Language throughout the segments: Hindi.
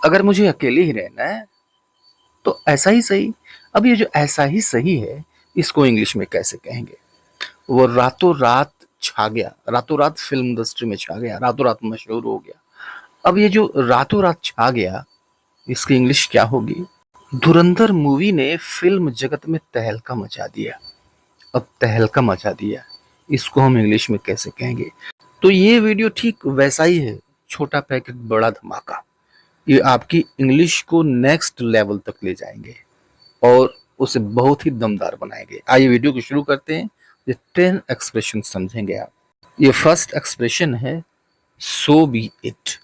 अगर मुझे अकेले ही रहना है तो ऐसा ही सही। अब ये जो ऐसा ही सही है, इसको इंग्लिश में कैसे कहेंगे? वो रातों रात छा गया, रातों रात फिल्म इंडस्ट्री में छा गया, रातों रात मशहूर हो गया। अब ये जो रातों रात छा गया, इसकी इंग्लिश क्या होगी? धुरंधर मूवी ने फिल्म जगत में तहलका मचा दिया। अब तहलका मचा दिया, इसको हम इंग्लिश में कैसे कहेंगे? तो ये वीडियो ठीक वैसा ही है, छोटा पैकेट बड़ा धमाका। ये आपकी इंग्लिश को नेक्स्ट लेवल तक ले जाएंगे और उसे बहुत ही दमदार बनाएंगे। आइए वीडियो को शुरू करते हैं। ये 10 एक्सप्रेशन समझेंगे आप। ये फर्स्ट एक्सप्रेशन है सो बी इट।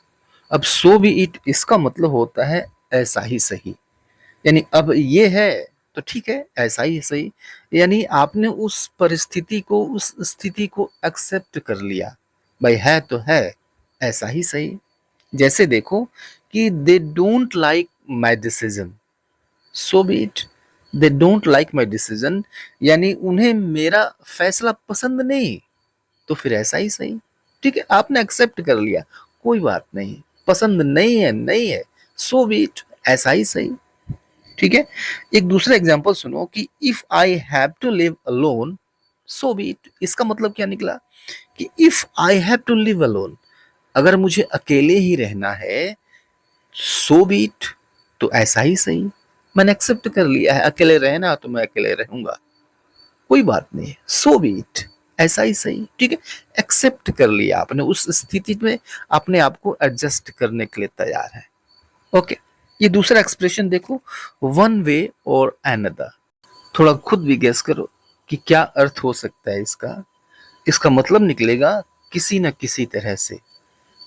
अब सो बी इट इसका मतलब होता है ऐसा ही सही। यानी अब ये है तो ठीक है, ऐसा ही सही। यानी आपने उस परिस्थिति को, उस स्थिति को एक्सेप्ट कर लिया। भाई है तो है, ऐसा ही सही। जैसे देखो कि they don't like my decision, so be it. They don't like my decision यानी उन्हें मेरा फैसला पसंद नहीं, तो फिर ऐसा ही सही। ठीक है, आपने एक्सेप्ट कर लिया, कोई बात नहीं, पसंद नहीं है, नहीं है, सो बी इट, ऐसा ही सही। ठीक है, एक दूसरा एग्जांपल सुनो कि if I have to live alone so be it. इसका मतलब क्या निकला कि if I have to live alone, अगर मुझे अकेले ही रहना है, सो बी इट, तो ऐसा ही सही। मैंने एक्सेप्ट कर लिया है, अकेले रहना तो मैं अकेले रहूंगा, कोई बात नहीं, सो बी इट, ऐसा ही सही। ठीक है, एक्सेप्ट कर लिया आपने, उस स्थिति में अपने आप को एडजस्ट करने के लिए तैयार है। ओके, ये दूसरा एक्सप्रेशन देखो, वन वे और अनदर। थोड़ा खुद भी गेस करो कि क्या अर्थ हो सकता है इसका। इसका मतलब निकलेगा किसी न किसी तरह से,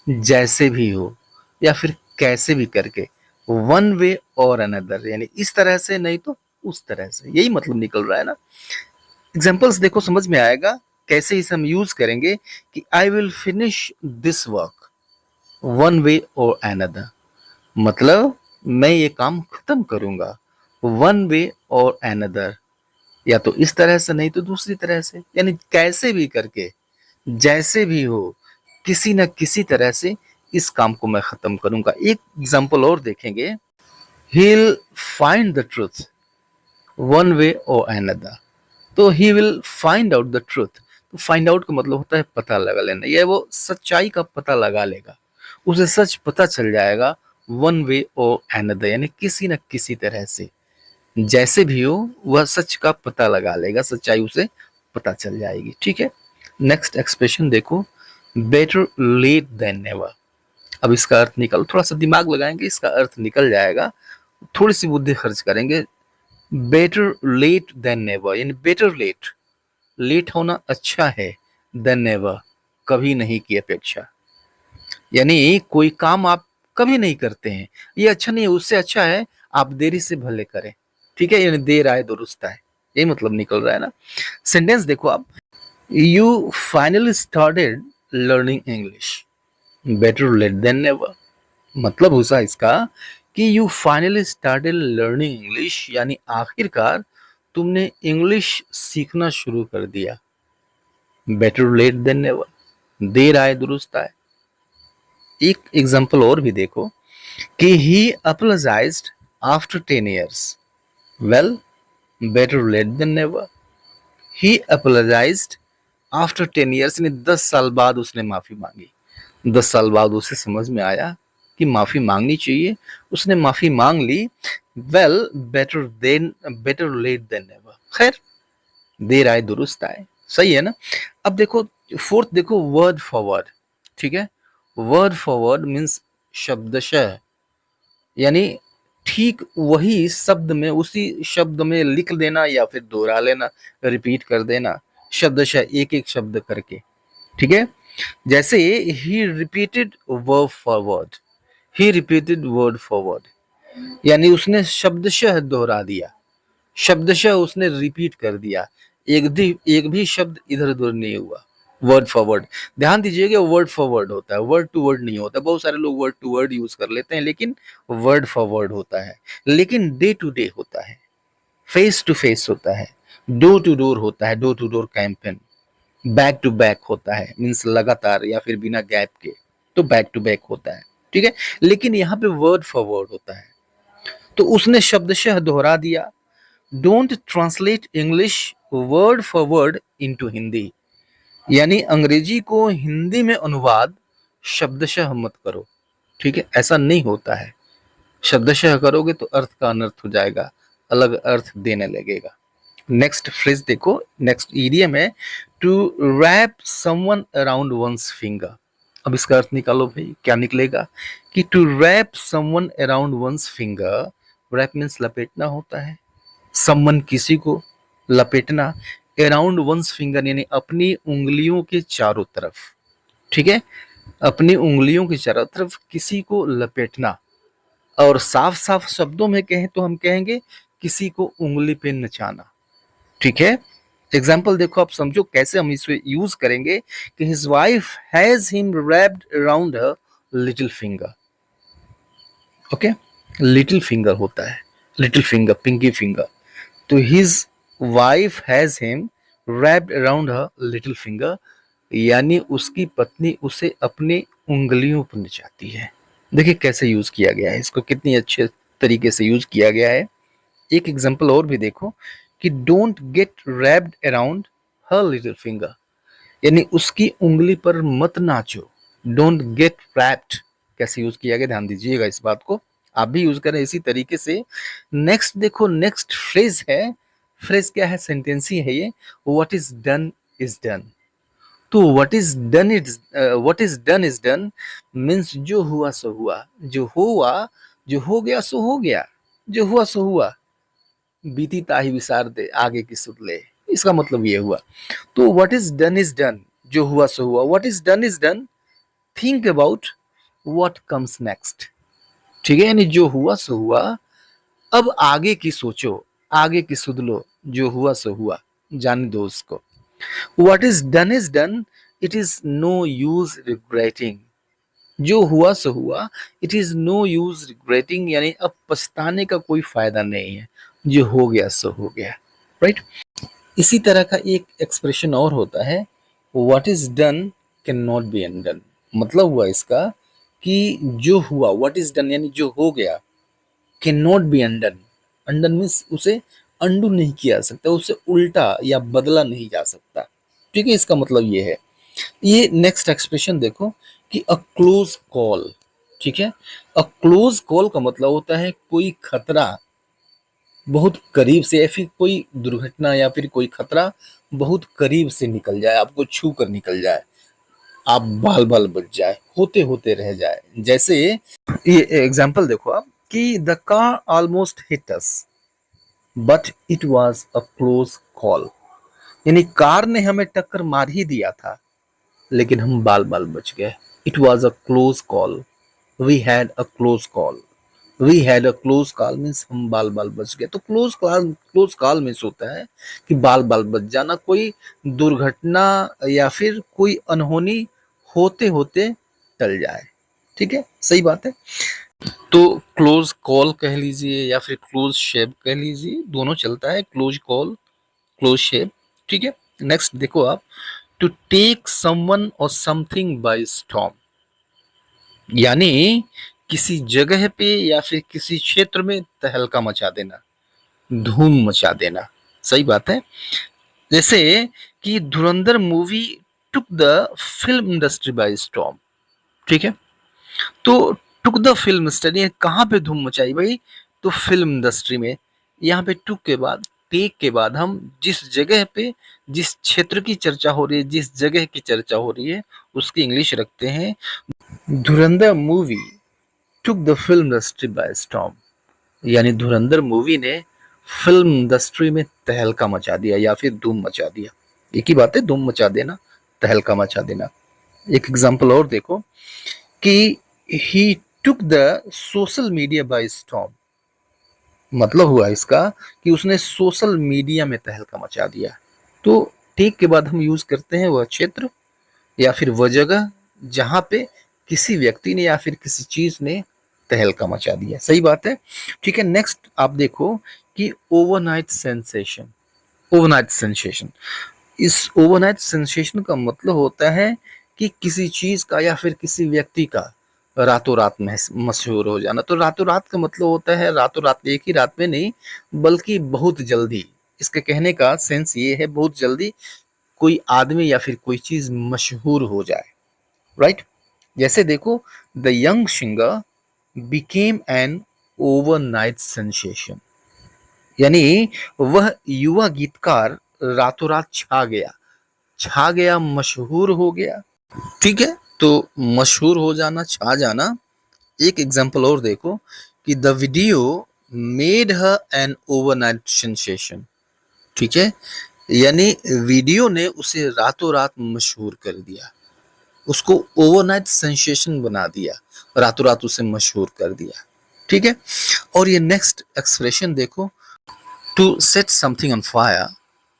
जैसे भी हो या फिर कैसे भी करके, वन वे और अनदर, यानी इस तरह से नहीं तो उस तरह से, यही मतलब निकल रहा है ना। एग्जाम्पल्स देखो, समझ में आएगा कैसे इसे हम यूज करेंगे कि I will finish this work one way और अनदर। मतलब मैं ये काम खत्म करूंगा वन वे और अनदर, या तो इस तरह से नहीं तो दूसरी तरह से, यानी कैसे भी करके, जैसे भी हो, किसी न किसी तरह से इस काम को मैं खत्म करूंगा। एक एग्जांपल और देखेंगे, he'll find the truth one way or another। तो he will find out the truth। तो फाइंड आउट का मतलब होता है पता लगा लेना, ये वो सच्चाई का पता लगा लेगा, उसे सच पता चल जाएगा वन वे और अनदर, यानी किसी न किसी तरह से, जैसे भी हो वह सच का पता लगा लेगा, सच्चाई उसे पता चल जाएगी। ठीक है, नेक्स्ट एक्सप्रेशन देखो, बेटर लेट देन नेवर। अब इसका अर्थ निकल, थोड़ा सा दिमाग लगाएंगे, इसका अर्थ निकल जाएगा, थोड़ी सी बुद्धि खर्च करेंगे। बेटर लेट देन नेवर यानी बेटर लेट, लेट होना अच्छा है, देन नेवर कभी नहीं की अपेक्षा। यानी कोई काम आप कभी नहीं करते हैं, ये अच्छा नहीं है, उससे अच्छा है आप देरी से भले करें। ठीक है, यानी देर आए दुरुस्त आए, यही मतलब निकल रहा है ना। सेंटेंस देखो आप, you finally started learning English, better late than never. मतलब हुआ इसका कि you finally started learning English, यानी आखिरकार तुमने इंग्लिश सीखना शुरू कर दिया, बेटर लेट देन नेवर, देर आए दुरुस्त आए। एक एग्जांपल और भी देखो कि he apologized after 10 years, well better late than never. He apologized after 10 years यानी 10 साल बाद उसने माफी मांगी। 10 साल बाद उसे समझ में आया कि माफी मांगनी चाहिए, उसने माफी मांग ली, well better late than never. खैर, देर आए दुरुस्त आए, सही है ना। अब देखो फोर्थ, देखो वर्ड फॉर वर्ड। ठीक है, वर्ड फॉर वर्ड मीन्स शब्दशः, यानी ठीक वही शब्द में, उसी शब्द में लिख देना या फिर दोहरा लेना, रिपीट कर देना, शब्दशः एक एक शब्द करके। ठीक है, जैसे he repeated word for word, he repeated word for word, यानी उसने शब्दशः दोहरा दिया, शब्दशः उसने रिपीट कर दिया, एक भी शब्द इधर उधर नहीं हुआ। वर्ड फॉर वर्ड, ध्यान दीजिएगा, वर्ड फॉर वर्ड होता है, वर्ड टू वर्ड नहीं होता। बहुत सारे लोग वर्ड टू वर्ड यूज कर लेते हैं, लेकिन वर्ड फॉर वर्ड होता है। लेकिन डे टू डे होता है, फेस टू फेस होता है, डोर टू डोर होता है, door to door campaign, back to back होता है, मीन्स लगातार या फिर बिना गैप के, तो बैक टू बैक होता है। ठीक है, लेकिन यहाँ पे वर्ड फॉर वर्ड होता है, तो उसने शब्दशः दोहरा दिया, don't translate English word for word into Hindi, यानी अंग्रेजी को हिंदी में अनुवाद शब्दशः मत करो। ठीक है, ऐसा नहीं होता है, शब्दशः करोगे तो अर्थ का अनर्थ हो जाएगा, अलग अर्थ देने लगेगा। नेक्स्ट फ्रेज देखो, नेक्स्ट ईडियम है to wrap someone around one's finger. अब इसका अर्थ निकालो भाई, क्या निकलेगा कि to wrap someone around one's finger, wrap means लपेटना होता है, समवन किसी को, लपेटना, अराउंड वंस फिंगर यानी अपनी उंगलियों के चारों तरफ। ठीक है, अपनी उंगलियों के चारों तरफ किसी को लपेटना, और साफ साफ शब्दों में कहें तो हम कहेंगे किसी को उंगली पे नचाना। ठीक है, एग्जाम्पल देखो, आप समझो कैसे हम इसे यूज करेंगे कि his wife has him wrapped around her little finger. Okay, little finger होता है, लिटिल फिंगर, पिंकी फिंगर, तो his wife has him wrapped around her little finger, यानी उसकी पत्नी उसे अपनी उंगलियों पर नचाती है। देखिए कैसे यूज किया गया है, इसको कितनी अच्छे तरीके से यूज किया गया है। एक एग्जाम्पल और भी देखो कि don't get wrapped around her little finger, यानी उसकी उंगली पर मत नाचो। डोंट गेट रैप्ड कैसे यूज किया गया, ध्यान दीजिएगा इस बात को, आप भी यूज करें इसी तरीके से। नेक्स्ट देखो, नेक्स्ट फ्रेज है, फ्रेज क्या है, सेंटेंस ही है ये, what is done is done. तो what is done is done means जो हुआ सो हुआ, जो हुआ, जो हो गया सो हो गया, जो हुआ सो हुआ, बीती ताही विसार दे आगे की सुध ले, इसका मतलब ये हुआ। तो व्हाट इज डन, जो हुआ सो हुआ, what is done, think about what comes next. ठीक है, यानी जो हुआ सो हुआ, अब आगे की सोचो, आगे की सुध लो, जो हुआ सो हुआ, जाने दो उसको। What is done, it is no use regretting, जो हुआ सो हुआ, it is no use regretting, यानी अब पछताने का कोई फायदा नहीं है, जो हो गया सो हो गया, राइट। इसी तरह का एक एक्सप्रेशन और होता है, what is done can not be undone. मतलब हुआ इसका कि जो हुआ, व्हाट इज डन यानी जो हो गया, can not be undone, undone means उसे अंडू नहीं किया जा सकता, उसे उल्टा या बदला नहीं जा सकता। ठीक है, इसका मतलब ये है। ये नेक्स्ट एक्सप्रेशन देखो कि अ क्लोज कॉल। ठीक है, अ क्लोज कॉल का मतलब होता है कोई खतरा बहुत करीब से, या फिर कोई दुर्घटना या फिर कोई खतरा बहुत करीब से निकल जाए, आपको छू कर निकल जाए, आप बाल बाल बच जाए, होते होते रह जाए। जैसे ये एग्जांपल देखो आप कि the car almost hit us but it was a close call, यानी कार ने हमें टक्कर मार ही दिया था लेकिन हम बाल बाल बच गए। It was a close call, we had a close call, we had a close call means हम बाल बाल बच गए। तो क्लोज कॉल मीन्स होता है कि बाल बाल बच जाना, कोई दुर्घटना या फिर कोई अनहोनी होते होते टल जाए। ठीक है, सही बात है। तो क्लोज कॉल कह लीजिए या फिर क्लोज शेप कह लीजिए, दोनों चलता है, क्लोज कॉल, क्लोज शेप। ठीक है, नेक्स्ट देखो आप, टू टेक समवन और समथिंग बाय स्टॉर्म, यानी किसी जगह पे या फिर किसी क्षेत्र में तहलका मचा देना, धूम मचा देना। सही बात है। जैसे कि धुरंधर movie took the film industry by storm. ठीक है, तो टुक द फिल्म इंडस्ट्री कहाँ पे धूम मचाई भाई, तो फिल्म इंडस्ट्री में। यहाँ पे टुक के बाद, टेक के बाद हम जिस जगह पे, जिस क्षेत्र की चर्चा हो रही है, जिस जगह की चर्चा हो रही है, उसकी इंग्लिश रखते हैं धुरंधर movie took the film industry by storm, यानी धुरंधर मूवी ने फिल्म इंडस्ट्री में तहलका मचा दिया या फिर धूम मचा दिया। एक ही बात है, धूम मचा देना, तहलका मचा देना। एक एग्जांपल और देखो कि he took the social media by storm, मतलब हुआ इसका कि उसने सोशल मीडिया में तहलका मचा दिया। तो टेक के बाद हम यूज करते हैं वह क्षेत्र या फिर वह जगह जहां पे किसी व्यक्ति ने या फिर किसी चीज ने तहलका मचा दिया। सही बात है। ठीक है, नेक्स्ट आप देखो कि ओवरनाइट सेंसेशन। ओवरनाइट सेंसेशन, इस ओवरनाइट सेंसेशन का मतलब होता है कि किसी चीज का या फिर किसी व्यक्ति का रातों रात मशहूर हो जाना। तो रातों रात का मतलब होता है रातों रात, एक ही रात में नहीं बल्कि बहुत जल्दी। इसके कहने का सेंस ये है बहुत जल्दी कोई आदमी या फिर कोई चीज मशहूर हो जाए, राइट। जैसे देखो, the young singer became an overnight sensation, यानी वह युवा गीतकार रातों रात छा गया, मशहूर हो गया। ठीक है, तो मशहूर हो जाना, छा जाना। एक एग्जांपल और देखो कि the video made her an overnight sensation. ठीक है, यानी वीडियो ने उसे रातों रात मशहूर कर दिया, उसको ओवरनाइट सेंसेशन बना दिया, रातों रात उसे मशहूर कर दिया। ठीक है, और ये नेक्स्ट एक्सप्रेशन देखो, to set something on fire.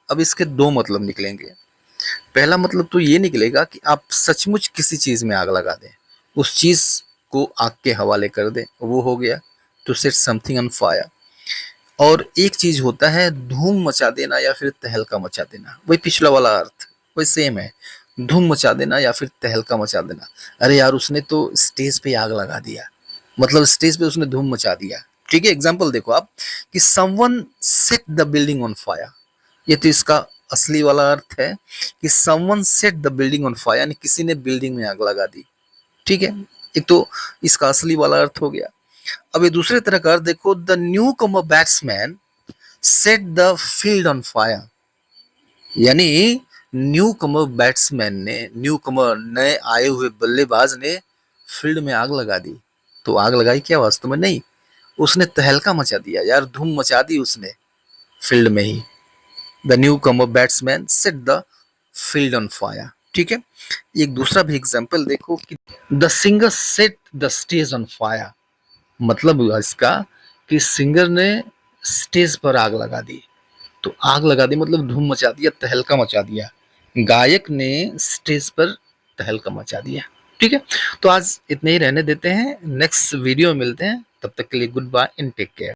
अब इसके दो मतलब निकलेंगे। पहला मतलब तो ये निकलेगा कि आप सचमुच किसी चीज में आग लगा दें, उस चीज को आग के हवाले कर दें, वो हो गया to set something on fire. और एक चीज होता है धूम मचा देना या फिर तहलका मचा देना, वही पिछला वाला अर्थ वही सेम है, धूम मचा देना या फिर तहलका मचा देना। अरे यार उसने तो स्टेज पे आग लगा दिया, मतलब स्टेज पे उसने धूम मचा दिया। ठीक है, एग्जाम्पल देखो आप कि someone set the building on fire. ये तो इसका असली वाला अर्थ है कि someone set the building on fire, यानी किसी ने बिल्डिंग में आग लगा दी। ठीक है, एक तो इसका असली वाला अर्थ हो गया। अब ये दूसरे तरह का अर्थ देखो, the newcomer batsman set the field on fire, यानी न्यू कमर बैट्समैन ने, न्यू कमर नए आए हुए बल्लेबाज ने फील्ड में आग लगा दी। तो आग लगाई क्या वास्तव में? नहीं, उसने तहलका मचा दिया यार, धूम मचा दी उसने फील्ड में ही। The newcomer batsman set the field on fire. ठीक है, एक दूसरा भी एग्जांपल देखो कि the singer set the stage on fire. मतलब हुआ इसका कि सिंगर ने स्टेज पर आग लगा दी। तो आग लगा दी मतलब धूम मचा दिया, तहलका मचा दिया। गायक ने स्टेज पर तहलका मचा दिया। ठीक है, तो आज इतने ही रहने देते हैं, नेक्स्ट वीडियो में मिलते हैं, तब तक के लिए goodbye and take care.